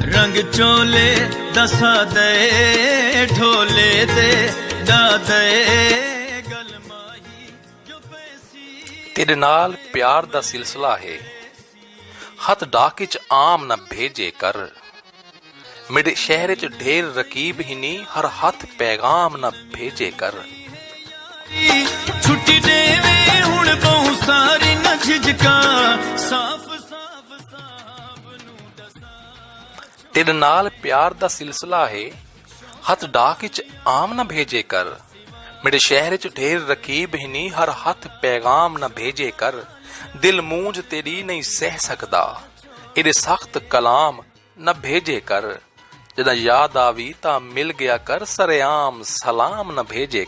रंग चोले दसा दे ढोले दे दा दे गल माही जो पैसी। तेरे नाल प्यार दा सिलसिला है, हथ डाक च आम न भेजे कर। मेरे शहर च ढेर रकीब ही नी, हर हथ पैगाम न भेजे कर। छुट्टी देवे हुण बहु सारी न झिझका, साफ साफ साहब नू दसा। तेरे नाल प्यार दा सिलसिला है, हथ डाक च आम न भेजे कर। मेरे शहर च ढेर रकीब ही नी, हर हथ पैगाम न भेजे कर। दिल मूंज तेरी नहीं सह सकदा, एदे सख्त कलाम न भेजे कर। जदा याद आवी ता मिल गया कर, सरेआम सलाम न भेजे कर।